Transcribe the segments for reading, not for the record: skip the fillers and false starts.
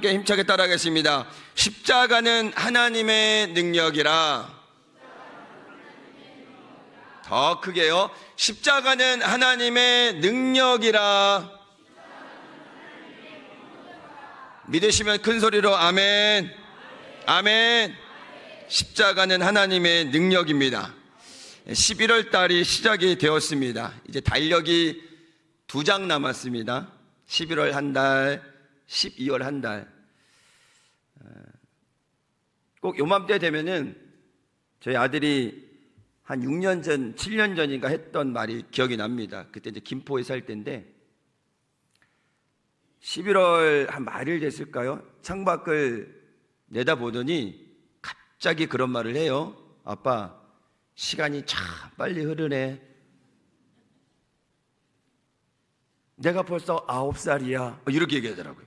힘차게 따라하겠습니다. 십자가는 하나님의 능력이라. 더 크게요. 십자가는 하나님의 능력이라. 믿으시면 큰 소리로 아멘. 아멘. 십자가는 하나님의 능력입니다. 11월 달이 시작이 되었습니다. 이제 달력이 2장 남았습니다. 11월 한 달, 12월 한 달. 꼭 요맘때 되면은 저희 아들이 한 6년 전, 7년 전인가 했던 말이 기억이 납니다. 그때 이제 김포에 살 때인데 11월 한 말일 됐을까요? 창밖을 내다보더니 갑자기 그런 말을 해요. 아빠, 시간이 참 빨리 흐르네. 내가 벌써 9살이야. 이렇게 얘기하더라고요.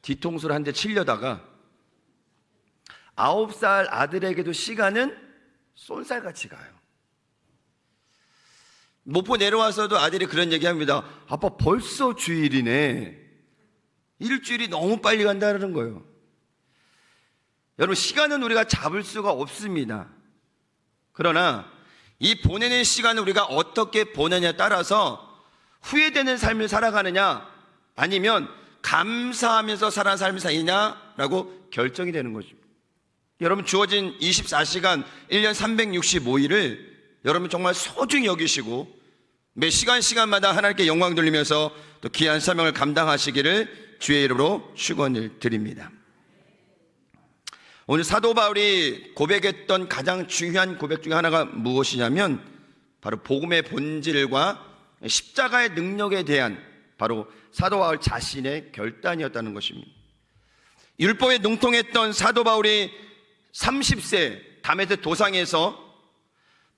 뒤통수를 한 대 치려다가 9살 아들에게도 시간은 쏜살같이 가요. 목포 내려와서도 아들이 그런 얘기합니다. 아빠, 벌써 주일이네. 일주일이 너무 빨리 간다는 거예요. 여러분, 시간은 우리가 잡을 수가 없습니다. 그러나 이 보내는 시간을 우리가 어떻게 보내냐에 따라서 후회되는 삶을 살아가느냐 아니면 감사하면서 살아가는 삶을 사느냐라고 결정이 되는 거죠. 여러분, 주어진 24시간 1년 365일을 여러분 정말 소중히 여기시고 매 시간마다 하나님께 영광 돌리면서 또 귀한 사명을 감당하시기를 주의 이름으로 축원을 드립니다. 오늘 사도 바울이 고백했던 가장 중요한 고백 중에 하나가 무엇이냐면 바로 복음의 본질과 십자가의 능력에 대한 바로 사도 바울 자신의 결단이었다는 것입니다. 율법에 능통했던 사도 바울이 30세 다메섹 도상에서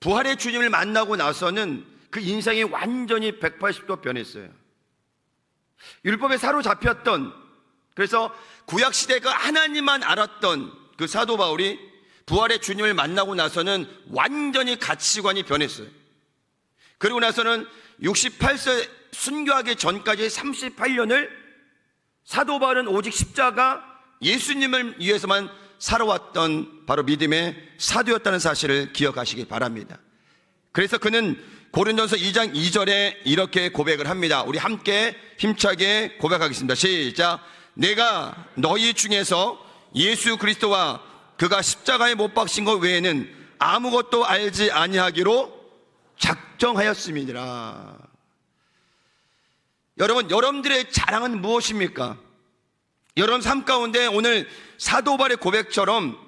부활의 주님을 만나고 나서는 그 인생이 완전히 180도 변했어요. 율법에 사로잡혔던, 그래서 구약시대 그 하나님만 알았던 그 사도 바울이 부활의 주님을 만나고 나서는 완전히 가치관이 변했어요. 그리고 나서는 68세 순교하기 전까지 38년을 사도 바울은 오직 십자가 예수님을 위해서만 살아왔던 바로 믿음의 사도였다는 사실을 기억하시기 바랍니다. 그래서 그는 고린도전서 2장 2절에 이렇게 고백을 합니다. 우리 함께 힘차게 고백하겠습니다. 시작. 내가 너희 중에서 예수 그리스도와 그가 십자가에 못 박힌 것 외에는 아무것도 알지 아니하기로 작정하였음이니라. 여러분, 여러분들의 자랑은 무엇입니까? 여러분 삶 가운데 오늘 사도 바울의 고백처럼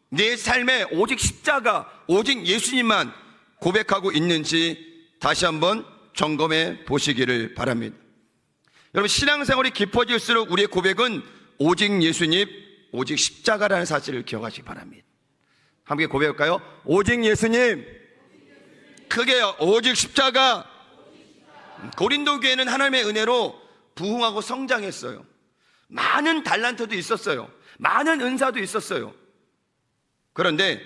내 삶에 오직 십자가, 오직 예수님만 고백하고 있는지 다시 한번 점검해 보시기를 바랍니다. 여러분, 신앙생활이 깊어질수록 우리의 고백은 오직 예수님, 오직 십자가라는 사실을 기억하시기 바랍니다. 함께 고백할까요? 오직 예수님, 크게요. 오직 십자가. 고린도 교회는 하나님의 은혜로 부흥하고 성장했어요. 많은 달란트도 있었어요. 많은 은사도 있었어요. 그런데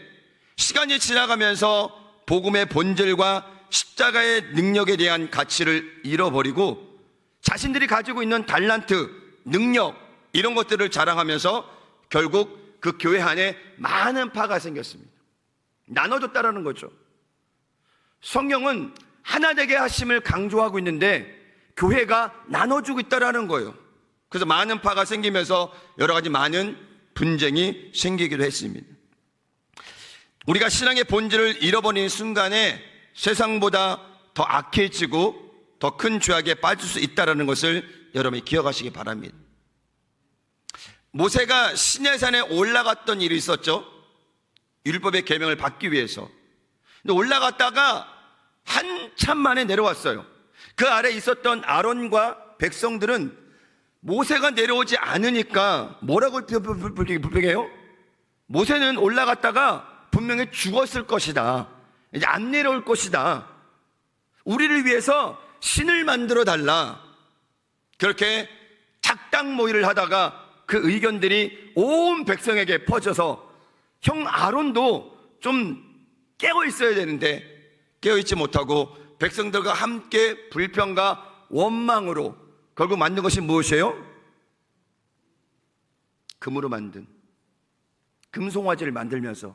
시간이 지나가면서 복음의 본질과 십자가의 능력에 대한 가치를 잃어버리고 자신들이 가지고 있는 달란트, 능력 이런 것들을 자랑하면서 결국 그 교회 안에 많은 파가 생겼습니다. 나눠졌다라는 거죠. 성경은 하나 되게 하심을 강조하고 있는데 교회가 나눠주고 있다라는 거예요. 그래서 많은 파가 생기면서 여러 가지 많은 분쟁이 생기기도 했습니다. 우리가 신앙의 본질을 잃어버리는 순간에 세상보다 더 악해지고 더 큰 죄악에 빠질 수 있다는 것을 여러분이 기억하시기 바랍니다. 모세가 시내산에 올라갔던 일이 있었죠. 율법의 계명을 받기 위해서. 근데 올라갔다가 한참 만에 내려왔어요. 그 아래 있었던 아론과 백성들은 모세가 내려오지 않으니까 뭐라고 불평해요? 모세는 올라갔다가 분명히 죽었을 것이다. 이제 안 내려올 것이다. 우리를 위해서 신을 만들어 달라. 그렇게 작당 모의를 하다가 그 의견들이 온 백성에게 퍼져서 형 아론도 좀 깨어 있어야 되는데 깨어 있지 못하고 백성들과 함께 불평과 원망으로 결국 만든 것이 무엇이에요? 금으로 만든 금송아지를 만들면서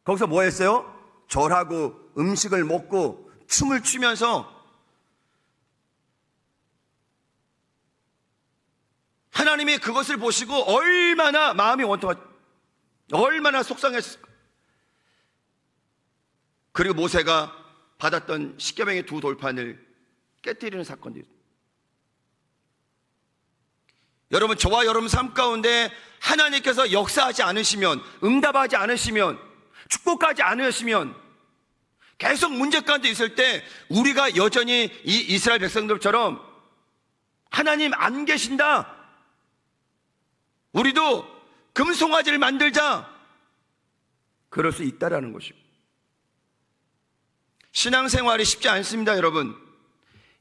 거기서 뭐 했어요? 절하고 음식을 먹고 춤을 추면서 하나님이 그것을 보시고 얼마나 마음이 원통하죠. 얼마나 속상했을까. 그리고 모세가 받았던 십계명의 두 돌판을 깨뜨리는 사건이 있어요. 여러분, 저와 여러분 삶 가운데 하나님께서 역사하지 않으시면, 응답하지 않으시면, 축복하지 않으시면 계속 문제 가운데 있을 때 우리가 여전히 이 이스라엘 백성들처럼 하나님 안 계신다, 우리도 금송아지를 만들자, 그럴 수 있다라는 것입니다. 신앙생활이 쉽지 않습니다. 여러분,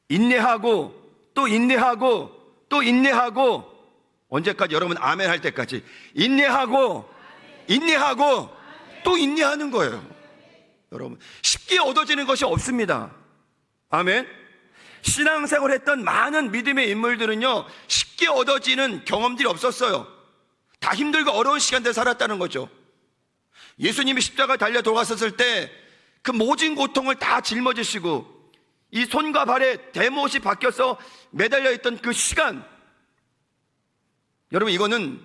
인내하고 또 인내하고 또 인내하고, 언제까지? 여러분 아멘 할 때까지 인내하고 인내하고 또 인내하는 거예요. 여러분, 쉽게 얻어지는 것이 없습니다. 아멘. 신앙생활을 했던 많은 믿음의 인물들은요, 쉽게 얻어지는 경험들이 없었어요. 다 힘들고 어려운 시간들 살았다는 거죠. 예수님이 십자가에 달려 돌아갔었을 때 그 모진 고통을 다 짊어지시고 이 손과 발에 대못이 박혀서 매달려 있던 그 시간, 여러분, 이거는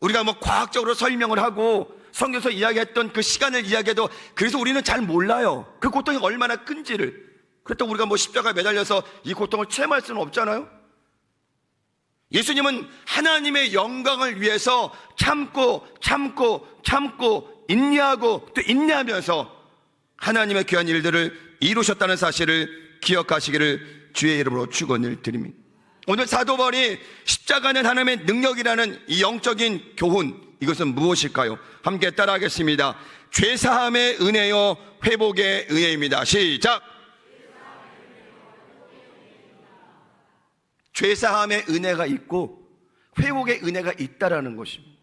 우리가 뭐 과학적으로 설명을 하고 성경에서 이야기했던 그 시간을 이야기해도 그래서 우리는 잘 몰라요. 그 고통이 얼마나 큰지를. 그렇다고 우리가 뭐 십자가에 매달려서 이 고통을 체험할 수는 없잖아요. 예수님은 하나님의 영광을 위해서 참고 인내하고 또 인내하면서 하나님의 귀한 일들을 이루셨다는 사실을 기억하시기를 주의 이름으로 축원을 드립니다. 오늘 사도 바울이 십자가는 하나님의 능력이라는 이 영적인 교훈, 이것은 무엇일까요? 함께 따라하겠습니다. 죄사함의 은혜요 회복의 은혜입니다. 시작. 죄사함의 은혜가 있고 회복의 은혜가 있다라는 것입니다.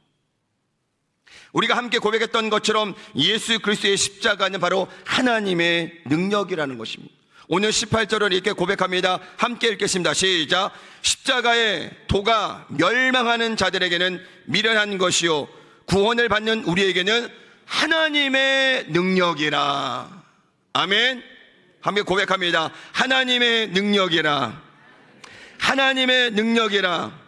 우리가 함께 고백했던 것처럼 예수 그리스도의 십자가는 바로 하나님의 능력이라는 것입니다. 오늘 18절을 이렇게 고백합니다. 함께 읽겠습니다. 시작. 십자가의 도가 멸망하는 자들에게는 미련한 것이요 구원을 받는 우리에게는 하나님의 능력이라. 아멘. 함께 고백합니다. 하나님의 능력이라. 하나님의 능력이라.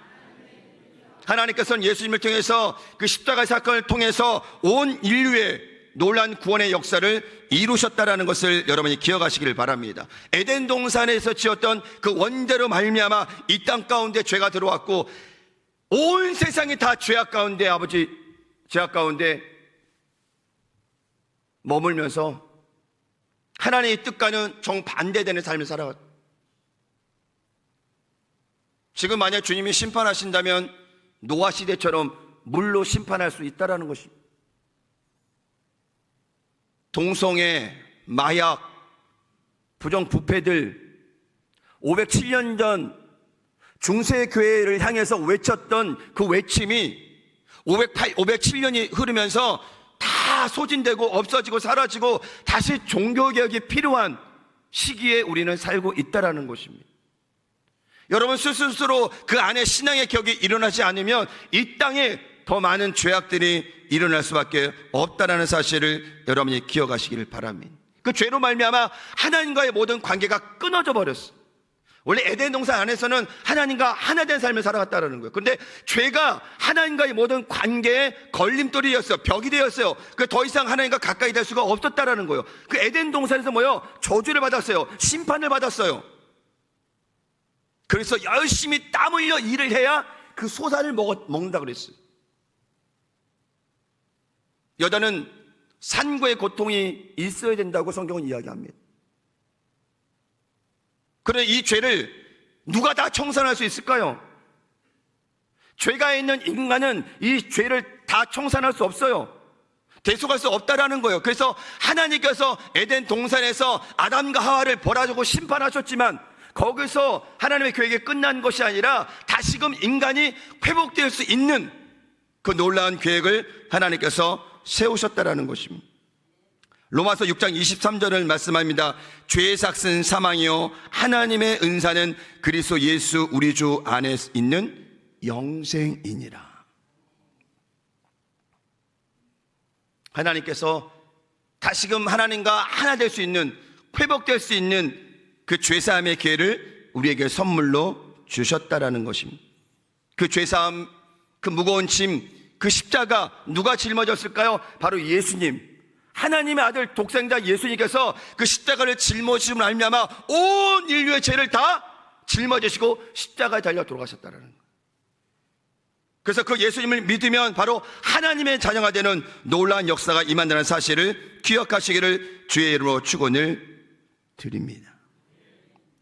하나님께서는 예수님을 통해서 그 십자가 사건을 통해서 온 인류의 놀란 구원의 역사를 이루셨다라는 것을 여러분이 기억하시기를 바랍니다. 에덴 동산에서 지었던 그 원죄로 말미암아 이 땅 가운데 죄가 들어왔고 온 세상이 다 죄악 가운데, 아버지 죄악 가운데 머물면서 하나님의 뜻과는 정반대되는 삶을 살아왔다. 지금 만약 주님이 심판하신다면 노아 시대처럼 물로 심판할 수 있다라는 것입니다. 동성애, 마약, 부정부패들, 507년 전 중세교회를 향해서 외쳤던 그 외침이 507년이 흐르면서 다 소진되고 없어지고 사라지고 다시 종교개혁이 필요한 시기에 우리는 살고 있다라는 것입니다. 여러분, 스스로 그 안에 신앙의 격이 일어나지 않으면 이 땅에 더 많은 죄악들이 일어날 수밖에 없다라는 사실을 여러분이 기억하시기를 바랍니다. 그 죄로 말미암아 하나님과의 모든 관계가 끊어져 버렸어요. 원래 에덴 동산 안에서는 하나님과 하나 된 삶을 살아갔다는 거예요. 그런데 죄가 하나님과의 모든 관계에 걸림돌이었어요. 벽이 되었어요. 그 더 이상 하나님과 가까이 될 수가 없었다라는 거예요. 그 에덴 동산에서 뭐요? 저주를 받았어요. 심판을 받았어요. 그래서 열심히 땀 흘려 일을 해야 그 소산을 먹는다 그랬어요. 여자는 산고의 고통이 있어야 된다고 성경은 이야기합니다. 그런데 이 죄를 누가 다 청산할 수 있을까요? 죄가 있는 인간은 이 죄를 다 청산할 수 없어요. 대속할 수 없다라는 거예요. 그래서 하나님께서 에덴 동산에서 아담과 하와를 벌하고 심판하셨지만 거기서 하나님의 계획이 끝난 것이 아니라 다시금 인간이 회복될 수 있는 그 놀라운 계획을 하나님께서 세우셨다라는 것입니다. 로마서 6장 23절을 말씀합니다. 죄의 삭은 사망이요 하나님의 은사는 그리스도 예수 우리 주 안에 있는 영생이니라. 하나님께서 다시금 하나님과 하나 될 수 있는, 회복될 수 있는 그 죄사함의 기회를 우리에게 선물로 주셨다라는 것입니다. 그 죄사함, 그 무거운 짐, 그 십자가 누가 짊어졌을까요? 바로 예수님, 하나님의 아들 독생자 예수님께서 그 십자가를 짊어지심을 알미암아 온 인류의 죄를 다 짊어지시고 십자가에 달려 돌아가셨다는 거예요. 그래서 그 예수님을 믿으면 바로 하나님의 자녀가 되는 놀라운 역사가 임한다는 사실을 기억하시기를 주의 이름으로 축원을 드립니다.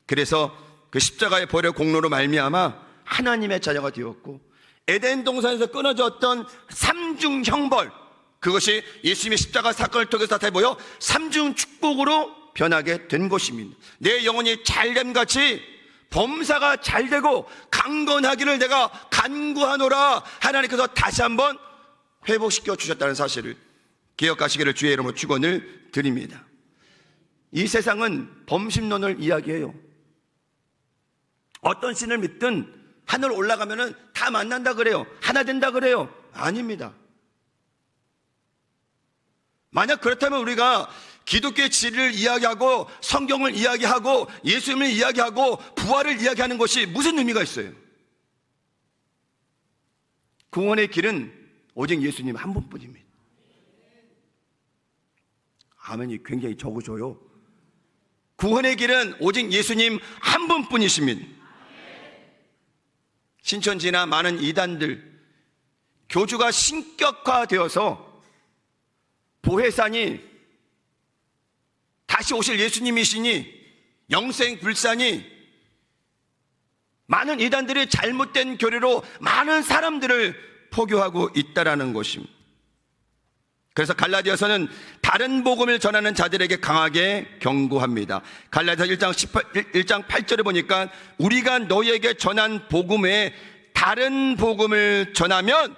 그래서 그 십자가의 벌의 공로로 말미암아 하나님의 자녀가 되었고, 에덴 동산에서 끊어졌던 삼중 형벌, 그것이 예수님의 십자가 사건을 통해서 나타내 보여 삼중 축복으로 변하게 된 것입니다. 내 영혼이 잘됨같이 범사가 잘되고 강건하기를 내가 간구하노라, 하나님께서 다시 한번 회복시켜 주셨다는 사실을 기억하시기를 주의 이름으로 축원을 드립니다. 이 세상은 범신론을 이야기해요. 어떤 신을 믿든 하늘 올라가면은 다 만난다 그래요. 하나 된다 그래요. 아닙니다. 만약 그렇다면 우리가 기독교의 진리를 이야기하고 성경을 이야기하고 예수님을 이야기하고 부활을 이야기하는 것이 무슨 의미가 있어요? 구원의 길은 오직 예수님 한 분뿐입니다. 아멘이 굉장히 적으셔요. 구원의 길은 오직 예수님 한 분뿐이십니다. 신천지나 많은 이단들, 교주가 신격화되어서 보혜사니 다시 오실 예수님이시니 영생불사니, 많은 이단들이 잘못된 교리로 많은 사람들을 포교하고 있다라는 것입니다. 그래서 갈라디아서는 다른 복음을 전하는 자들에게 강하게 경고합니다. 갈라디아서 1장 8절에 보니까 우리가 너희에게 전한 복음 외에 다른 복음을 전하면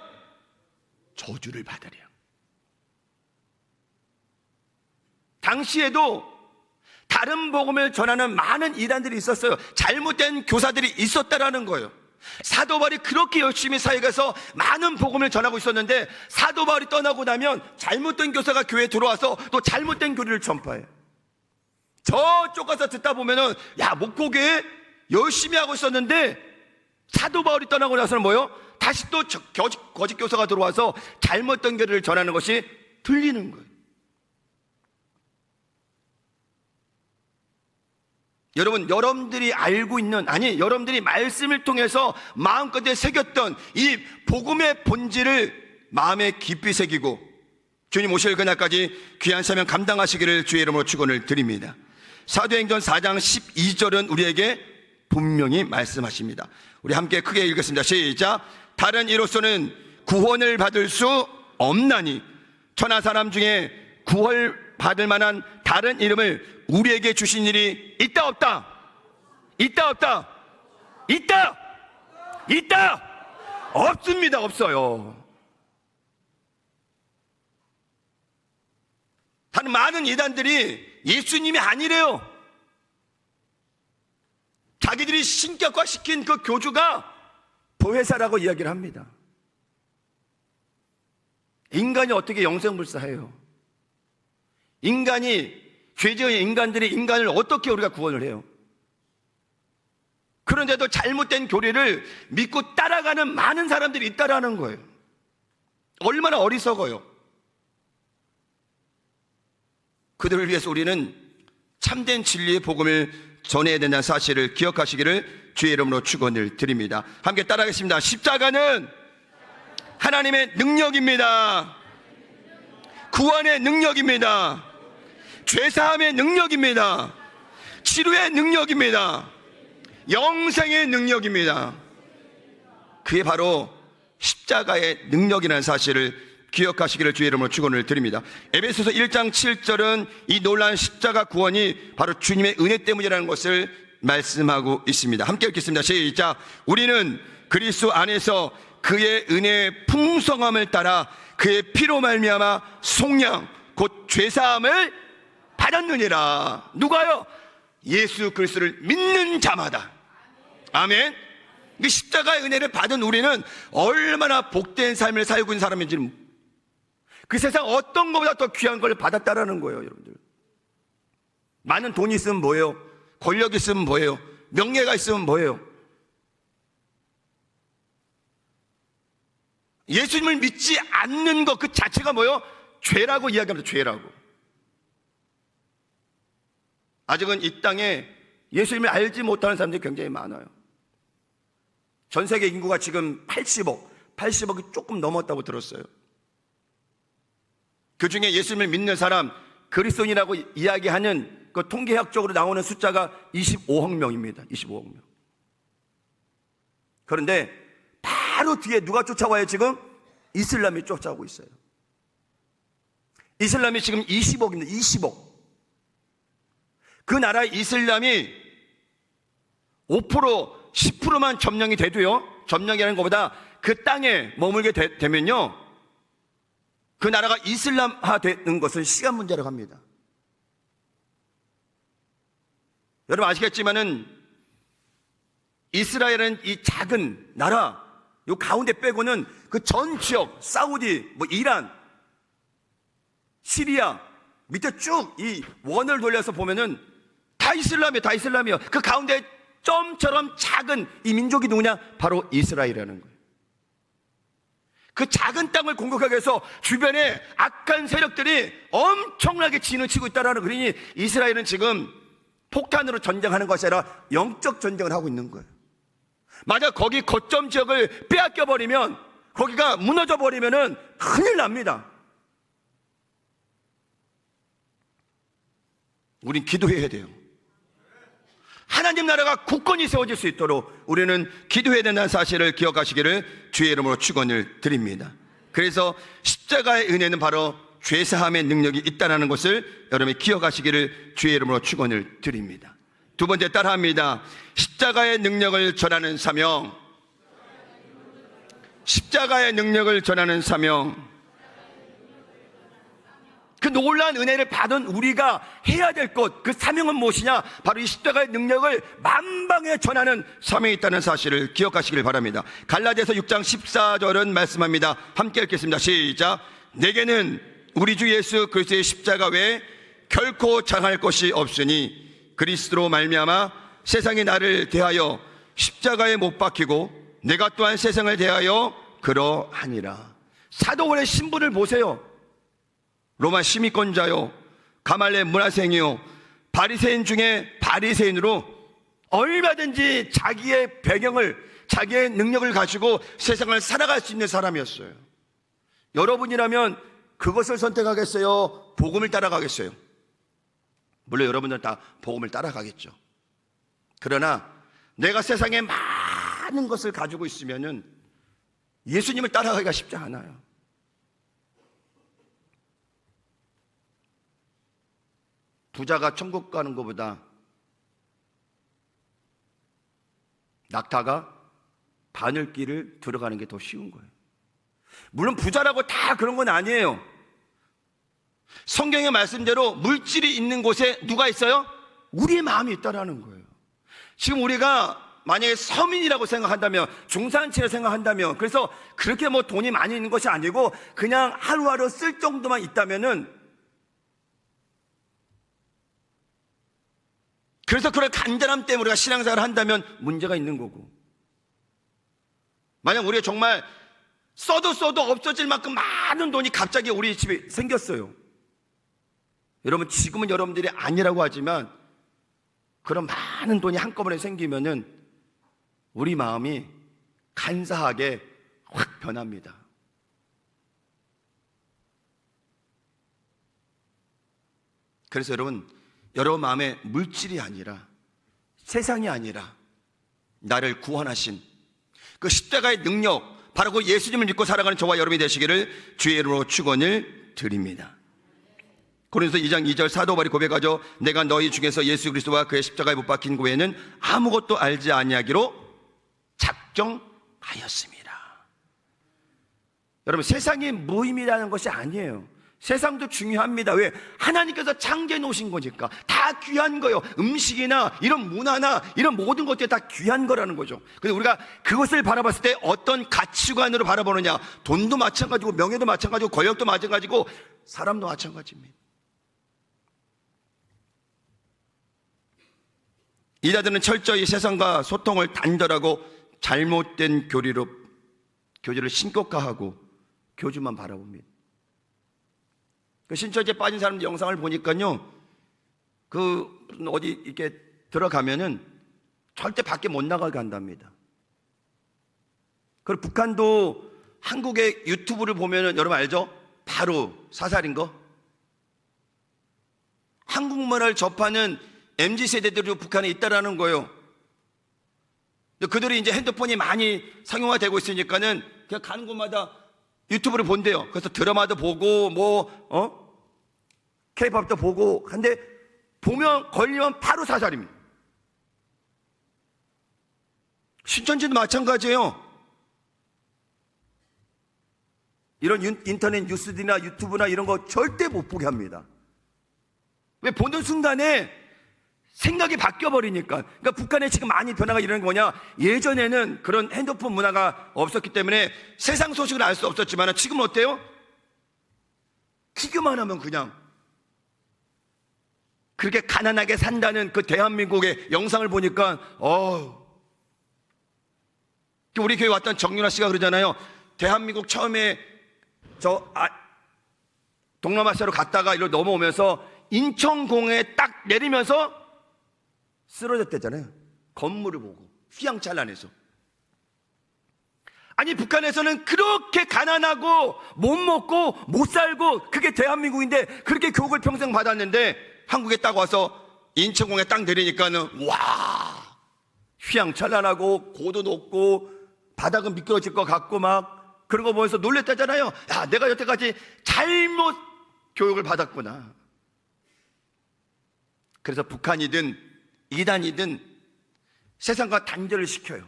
저주를 받으랴. 당시에도 다른 복음을 전하는 많은 이단들이 있었어요. 잘못된 교사들이 있었다라는 거예요. 사도 바울이 그렇게 열심히 사역해서 많은 복음을 전하고 있었는데, 사도 바울이 떠나고 나면 잘못된 교사가 교회에 들어와서 또 잘못된 교리를 전파해요. 저쪽 가서 듣다 보면은, 야, 목포교회 열심히 하고 있었는데 사도 바울이 떠나고 나서는 뭐요? 다시 또 거짓 교사가 들어와서 잘못된 교리를 전하는 것이 들리는 거예요. 여러분, 여러분들이 알고 있는, 아니 여러분들이 말씀을 통해서 마음껏 새겼던 이 복음의 본질을 마음에 깊이 새기고 주님 오실 그날까지 귀한 사명 감당하시기를 주의 이름으로 축원을 드립니다. 사도행전 4장 12절은 우리에게 분명히 말씀하십니다. 우리 함께 크게 읽겠습니다. 시작. 다른 이로서는 구원을 받을 수 없나니 천하 사람 중에 구원 받을 만한 다른 이름을 우리에게 주신 일이 있다 없다? 있다 없다? 있다! 있다! 없습니다. 없어요. 다른 많은 이단들이 예수님이 아니래요. 자기들이 신격화시킨 그 교주가 보혜사라고 이야기를 합니다. 인간이 어떻게 영생불사해요? 인간이, 죄지은 인간들이 인간을 어떻게 우리가 구원을 해요? 그런데도 잘못된 교리를 믿고 따라가는 많은 사람들이 있다라는 거예요. 얼마나 어리석어요. 그들을 위해서 우리는 참된 진리의 복음을 전해야 된다는 사실을 기억하시기를 주의 이름으로 축원을 드립니다. 함께 따라하겠습니다. 십자가는 하나님의 능력입니다. 구원의 능력입니다. 죄사함의 능력입니다. 치료의 능력입니다. 영생의 능력입니다. 그게 바로 십자가의 능력이라는 사실을 기억하시기를 주의 이름으로 축원을 드립니다. 에베소서 1장 7절은 이 놀라운 십자가 구원이 바로 주님의 은혜 때문이라는 것을 말씀하고 있습니다. 함께 읽겠습니다. 시작. 우리는 그리스도 안에서 그의 은혜의 풍성함을 따라 그의 피로 말미암아 속량 곧 죄사함을 받았느니라. 누가요? 예수 그리스도를 믿는 자마다. 아멘. 이 십자가의 은혜를 받은 우리는 얼마나 복된 삶을 살고 있는 사람인지는, 그 세상 어떤 것보다 더 귀한 걸 받았다라는 거예요, 여러분들. 많은 돈이 있으면 뭐예요? 권력이 있으면 뭐예요? 명예가 있으면 뭐예요? 예수님을 믿지 않는 것 그 자체가 뭐예요? 죄라고 이야기합니다. 죄라고. 아직은 이 땅에 예수님을 알지 못하는 사람들이 굉장히 많아요. 전 세계 인구가 지금 80억이 조금 넘었다고 들었어요. 그 중에 예수님을 믿는 사람, 그리스도인이라고 이야기하는 그 통계학적으로 나오는 숫자가 25억 명입니다. 25억 명. 그런데 바로 뒤에 누가 쫓아와요? 지금 이슬람이 쫓아오고 있어요. 이슬람이 지금 20억입니다. 20억. 그 나라 이슬람이 5%, 10%만 점령이 돼도요, 점령이라는 것보다 그 땅에 머물게 되면요, 그 나라가 이슬람화 되는 것은 시간 문제라고 합니다. 여러분 아시겠지만은 이스라엘은 이 작은 나라, 요 가운데 빼고는 그 전 지역, 사우디, 이란, 시리아, 밑에 쭉 이 원을 돌려서 보면은 다 이슬람이에요. 다 이슬람이에요. 그 가운데 점처럼 작은 이 민족이 누구냐? 바로 이스라엘이라는 거예요. 그 작은 땅을 공격하기 위해서 주변에 악한 세력들이 엄청나게 진을 치고 있다는 그러니 이스라엘은 지금 폭탄으로 전쟁하는 것이 아니라 영적 전쟁을 하고 있는 거예요. 만약 거기 거점 지역을 빼앗겨 버리면, 거기가 무너져 버리면은 큰일 납니다. 우린 기도해야 돼요. 하나님 나라가 굳건히 세워질 수 있도록 우리는 기도해야 된다는 사실을 기억하시기를 주의 이름으로 축원을 드립니다. 그래서 십자가의 은혜는 바로 죄사함의 능력이 있다는 것을 여러분이 기억하시기를 주의 이름으로 축원을 드립니다. 두 번째 따라합니다. 십자가의 능력을 전하는 사명. 십자가의 능력을 전하는 사명. 그 놀라운 은혜를 받은 우리가 해야 될 것, 그 사명은 무엇이냐? 바로 이 십자가의 능력을 만방에 전하는 사명이 있다는 사실을 기억하시길 바랍니다. 갈라디아서 6장 14절은 말씀합니다. 함께 읽겠습니다. 시작. 내게는 우리 주 예수 그리스도의 십자가 외에 결코 장할 것이 없으니 그리스도로 말미암아 세상이 나를 대하여 십자가에 못 박히고 내가 또한 세상을 대하여 그러하니라. 사도원의 신분을 보세요. 로마 시민권자요, 가말레 문화생이요, 바리새인 중에 바리새인으로 얼마든지 자기의 배경을, 자기의 능력을 가지고 세상을 살아갈 수 있는 사람이었어요. 여러분이라면 그것을 선택하겠어요? 복음을 따라가겠어요? 물론 여러분들은 다 복음을 따라가겠죠. 그러나 내가 세상에 많은 것을 가지고 있으면은 예수님을 따라가기가 쉽지 않아요. 부자가 천국 가는 것보다 낙타가 바늘길을 들어가는 게 더 쉬운 거예요. 물론 부자라고 다 그런 건 아니에요. 성경의 말씀대로 물질이 있는 곳에 누가 있어요? 우리의 마음이 있다라는 거예요. 지금 우리가 만약에 서민이라고 생각한다면, 중산층이라고 생각한다면, 그래서 그렇게 돈이 많이 있는 것이 아니고 그냥 하루하루 쓸 정도만 있다면은, 그래서 그런 간절함 때문에 우리가 신앙생활을 한다면 문제가 있는 거고, 만약 우리가 정말 써도 없어질 만큼 많은 돈이 갑자기 우리 집에 생겼어요. 여러분, 지금은 여러분들이 아니라고 하지만 그런 많은 돈이 한꺼번에 생기면은 우리 마음이 간사하게 확 변합니다. 그래서 여러분 마음에 물질이 아니라, 세상이 아니라 나를 구원하신 그 십자가의 능력, 바로 그 예수님을 믿고 살아가는 저와 여러분이 되시기를 주의 이름으로 축원을 드립니다. 고린도서 2장 2절 사도 바울이 고백하죠. 내가 너희 중에서 예수 그리스도와 그의 십자가에 못 박힌 그 외에는 아무것도 알지 아니하기로 작정하였습니다. 여러분, 세상이 무의미라는 것이 아니에요. 세상도 중요합니다. 왜? 하나님께서 창조해 놓으신 거니까. 다 귀한 거예요. 음식이나 이런 문화나 이런 모든 것들이 다 귀한 거라는 거죠. 근데 우리가 그것을 바라봤을 때 어떤 가치관으로 바라보느냐. 돈도 마찬가지고 명예도 마찬가지고 권력도 마찬가지고 사람도 마찬가지입니다. 이자들은 철저히 세상과 소통을 단절하고 잘못된 교리를 신격화하고 교주만 바라봅니다. 그 신천지에 빠진 사람들 영상을 보니까요, 어디 이렇게 들어가면은 절대 밖에 못 나가게 한답니다. 그리고 북한도 한국의 유튜브를 보면은 여러분 알죠? 바로 사살인 거. 한국 문화를 접하는 MZ세대들이 북한에 있다라는 거예요. 그들이 이제 핸드폰이 많이 상용화되고 있으니까는 그냥 가는 곳마다 유튜브를 본대요. 그래서 드라마도 보고 K-팝도 보고. 근데 보면 걸리면 바로 사살입니다. 신천지도 마찬가지예요. 이런 인터넷 뉴스들이나 유튜브나 이런 거 절대 못 보게 합니다. 왜? 보는 순간에 생각이 바뀌어버리니까. 그러니까 북한에 지금 많이 변화가 일어나는 게 뭐냐, 예전에는 그런 핸드폰 문화가 없었기 때문에 세상 소식을 알 수 없었지만 지금은 어때요? 키기만 하면 그냥 그렇게 가난하게 산다는 그 대한민국의 영상을 보니까 우리 교회 왔던 정윤아 씨가 그러잖아요. 대한민국 처음에 동남아시아로 갔다가 이리로 넘어오면서 인천공에 딱 내리면서 쓰러졌대잖아요. 건물을 보고 휘황찬란해서. 아니, 북한에서는 그렇게 가난하고 못 먹고 못 살고 그게 대한민국인데 그렇게 교육을 평생 받았는데 한국에 딱 와서 인천공에 딱 내리니까는 와, 휘황찬란하고 고도 높고 바닥은 미끄러질 것 같고 막 그런 거 보면서 놀랬다잖아요. 야, 내가 여태까지 잘못 교육을 받았구나. 그래서 북한이든 이단이든 세상과 단절을 시켜요.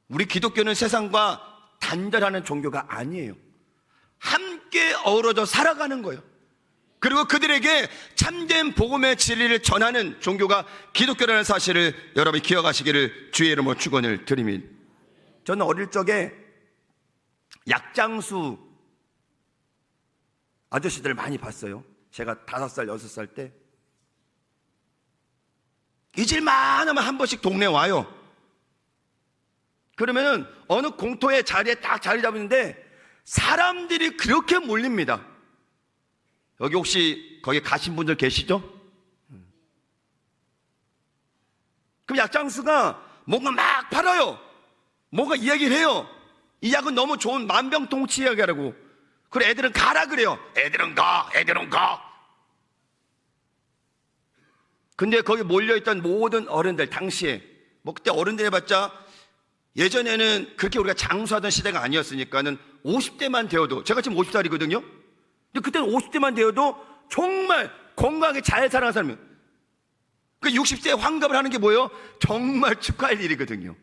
우리 기독교는 세상과 단절하는 종교가 아니에요. 함께 어우러져 살아가는 거예요. 그리고 그들에게 참된 복음의 진리를 전하는 종교가 기독교라는 사실을 여러분이 기억하시기를 주의 이름으로 축원을 드립니다. 저는 어릴 적에 약장수 아저씨들을 많이 봤어요. 제가 5살, 6살 때. 잊을만 하면 한 번씩 동네에 와요. 그러면은 어느 공터의 자리에 딱 자리 잡는데 사람들이 그렇게 몰립니다. 여기 혹시 거기 가신 분들 계시죠? 그럼 약장수가 뭔가 막 팔아요. 뭔가 이야기를 해요. 이 약은 너무 좋은 만병통치 약이라고. 그래, 애들은 가라 그래요. 애들은 가. 근데 거기 몰려있던 모든 어른들, 당시에 뭐 그때 어른들 해봤자 예전에는 그렇게 우리가 장수하던 시대가 아니었으니까는 50대만 되어도, 제가 지금 50살이거든요. 근데 그때는 50대만 되어도 정말 건강하게 잘 살아가는 사람이에요. 그 60세에 환갑을 하는 게 뭐예요? 정말 축하할 일이거든요.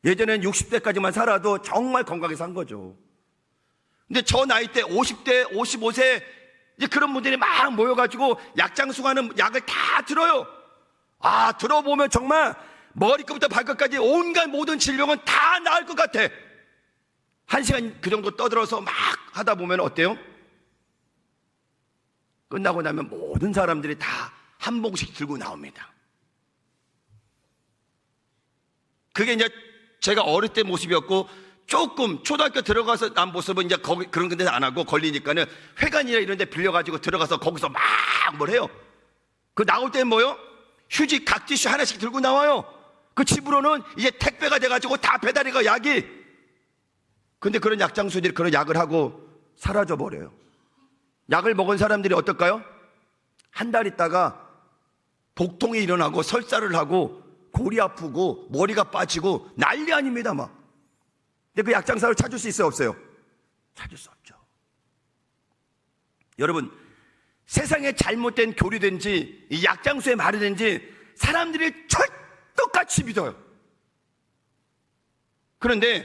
예전엔 60대까지만 살아도 정말 건강하게 산 거죠. 근데 저 나이 때 50대, 55세 이제 그런 분들이 막 모여가지고 약장수가는 약을 다 들어요. 들어보면 정말 머리끝부터 발끝까지 온갖 모든 질병은 다 나을 것 같아. 1시간 그 정도 떠들어서 막 하다 보면 어때요? 끝나고 나면 모든 사람들이 다 한 봉씩 들고 나옵니다. 그게 이제 제가 어릴 때 모습이었고, 조금 초등학교 들어가서 난 모습은 이제 거기 그런 데서 안 하고 걸리니까는 회관이나 이런 데 빌려가지고 들어가서 거기서 막 뭘 해요. 그 나올 때는 뭐요? 휴지 각티슈 하나씩 들고 나와요. 그 집으로는 이제 택배가 돼가지고 다 배달이 가, 약이. 근데 그런 약장수들이 그런 약을 하고 사라져 버려요. 약을 먹은 사람들이 어떨까요? 한 달 있다가 복통이 일어나고 설사를 하고 골이 아프고 머리가 빠지고 난리 아닙니다 막. 근데 그 약장사를 찾을 수 있어요, 없어요? 찾을 수 없죠. 여러분, 세상에 잘못된 교리든지 이 약장수의 말이든지 사람들이 철떡같이 믿어요. 그런데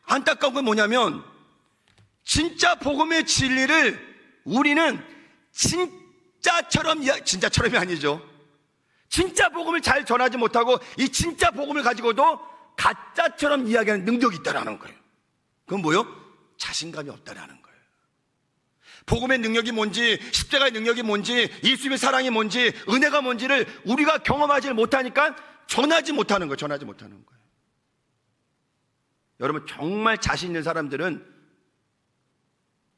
안타까운 건 뭐냐면 진짜 복음의 진리를 우리는 진짜처럼이 아니죠. 진짜 복음을 잘 전하지 못하고 이 진짜 복음을 가지고도 가짜처럼 이야기하는 능력이 있다라는 거예요. 그건 뭐요? 자신감이 없다라는 거예요. 복음의 능력이 뭔지, 십자가의 능력이 뭔지, 예수님의 사랑이 뭔지, 은혜가 뭔지를 우리가 경험하지 못하니까 전하지 못하는 거예요. 여러분, 정말 자신 있는 사람들은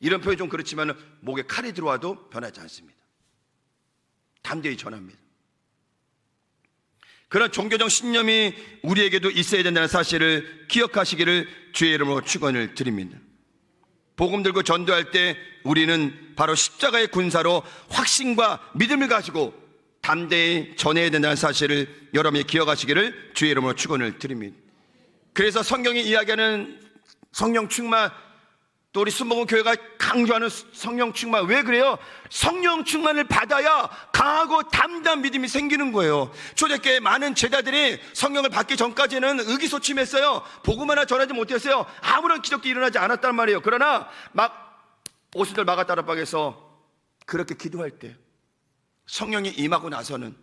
이런 표현이 좀 그렇지만 목에 칼이 들어와도 변하지 않습니다. 담대히 전합니다. 그런 종교적 신념이 우리에게도 있어야 된다는 사실을 기억하시기를 주의 이름으로 축원을 드립니다. 복음 들고 전도할 때 우리는 바로 십자가의 군사로 확신과 믿음을 가지고 담대히 전해야 된다는 사실을 여러분이 기억하시기를 주의 이름으로 축원을 드립니다. 그래서 성경이 이야기하는 성령 충만, 또 우리 순복음 교회가 강조하는 성령 충만, 왜 그래요? 성령 충만을 받아야 강하고 담대한 믿음이 생기는 거예요. 초대교회 많은 제자들이 성령을 받기 전까지는 의기소침했어요. 복음 하나 전하지 못했어요. 아무런 기적도 일어나지 않았단 말이에요. 그러나 막 오순절 마가다락방에서 그렇게 기도할 때 성령이 임하고 나서는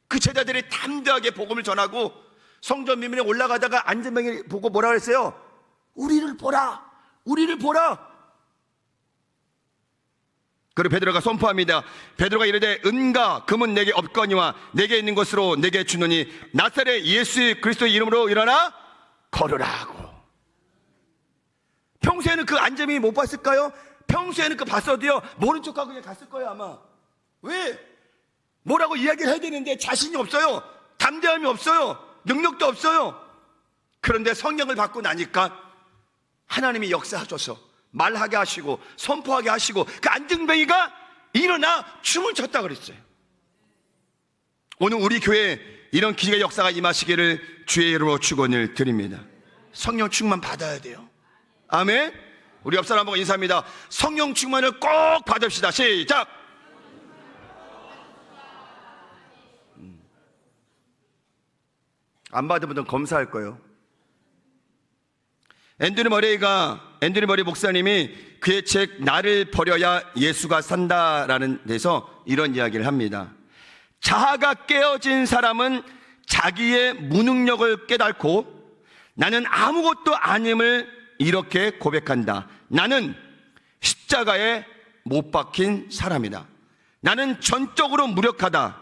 그 제자들이 담대하게 복음을 전하고 성전 미문에 올라가다가 안전병이 보고 뭐라 그랬어요? 우리를 보라! 그리고 베드로가 선포합니다. 베드로가 이르되 은과 금은 내게 없거니와 내게 있는 것으로 내게 주노니 나사렛 예수 그리스도의 이름으로 일어나 걸으라 하고. 평소에는 그 안전병이 못 봤을까요? 평소에는 그 봤어도요 모른 척하고 그냥 갔을 거예요 아마. 왜? 뭐라고 이야기를 해야 되는데 자신이 없어요. 담대함이 없어요. 능력도 없어요. 그런데 성령을 받고 나니까 하나님이 역사하셔서 말하게 하시고 선포하게 하시고 그 안등뱅이가 일어나 춤을 췄다 그랬어요. 오늘 우리 교회에 이런 기적의 역사가 임하시기를 주의 이름으로 축원을 드립니다. 성령 충만 받아야 돼요. 아멘. 우리 옆 사람하고 인사합니다. 성령 충만을 꼭 받읍시다. 시작. 안 받은 분들은 검사할 거예요. 앤드류 머레이 목사님이 그의 책 나를 버려야 예수가 산다라는 데서 이런 이야기를 합니다. 자아가 깨어진 사람은 자기의 무능력을 깨닫고 나는 아무것도 아님을 이렇게 고백한다. 나는 십자가에 못 박힌 사람이다. 나는 전적으로 무력하다.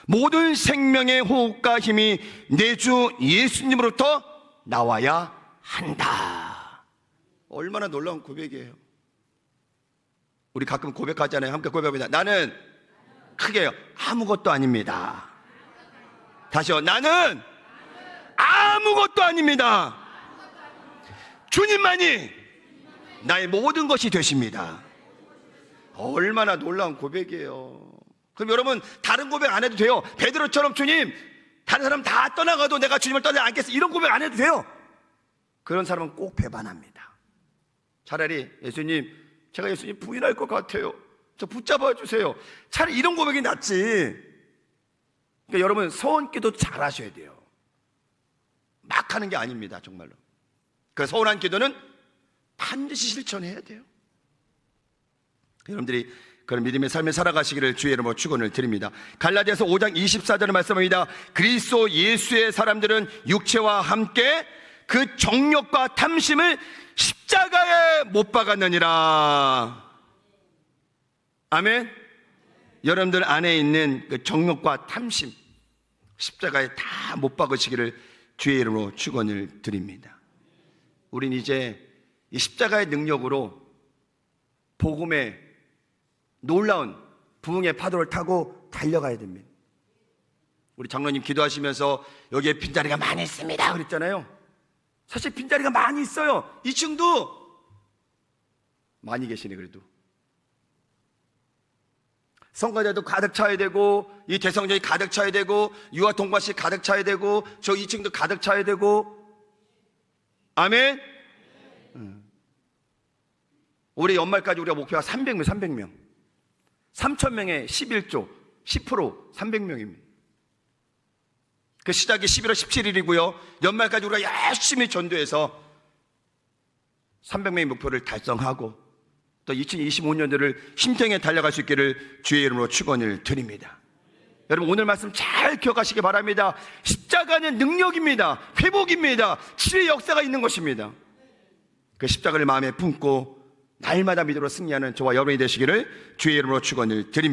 모든 생명의 호흡과 힘이 내 주 예수님으로부터 나와야 한다. 얼마나 놀라운 고백이에요. 우리 가끔 고백하잖아요. 함께 고백합니다. 나는 크게 아무것도 아닙니다. 다시요. 나는 아무것도 아닙니다. 주님만이 나의 모든 것이 되십니다. 얼마나 놀라운 고백이에요. 그럼 여러분 다른 고백 안 해도 돼요. 베드로처럼 주님 다른 사람 다 떠나가도 내가 주님을 떠나지 않겠어, 이런 고백 안 해도 돼요. 그런 사람은 꼭 배반합니다. 차라리 예수님, 제가 예수님 부인할 것 같아요. 저 붙잡아 주세요. 차라리 이런 고백이 낫지. 그러니까 여러분 서원기도 잘 하셔야 돼요. 막 하는 게 아닙니다. 정말로. 그 서운한 기도는 반드시 실천해야 돼요. 여러분들이 그런 믿음의 삶을 살아가시기를 주의 이름으로 축원을 드립니다. 갈라디아서 5장 24절의 말씀입니다. 그리스도 예수의 사람들은 육체와 함께 그 정욕과 탐심을 십자가에 못 박았느니라. 아멘. 여러분들 안에 있는 그 정욕과 탐심 십자가에 다 못 박으시기를 주의 이름으로 축원을 드립니다. 우린 이제 이 십자가의 능력으로 복음의 놀라운 부흥의 파도를 타고 달려가야 됩니다. 우리 장로님 기도하시면서 여기에 빈자리가 많이 있습니다 그랬잖아요. 사실 빈자리가 많이 있어요. 2층도 많이 계시네. 그래도 성가대도 가득 차야 되고, 이 대성전이 가득 차야 되고, 유아 동바시 가득 차야 되고, 저 2층도 가득 차야 되고. 아멘. 올해 연말까지 우리가 목표가 300명 3,000명에 11조 10% 300명입니다 그 시작이 11월 17일이고요 연말까지 우리가 열심히 전도해서 300명의 목표를 달성하고 또 2025년도를 힘차게 달려갈 수 있기를 주의 이름으로 축원을 드립니다. 여러분, 오늘 말씀 잘 기억하시기 바랍니다. 십자가는 능력입니다. 회복입니다. 치료의 역사가 있는 것입니다. 그 십자가를 마음에 품고 날마다 믿음으로 승리하는 저와 여러분이 되시기를 주의 이름으로 축원을 드립니다.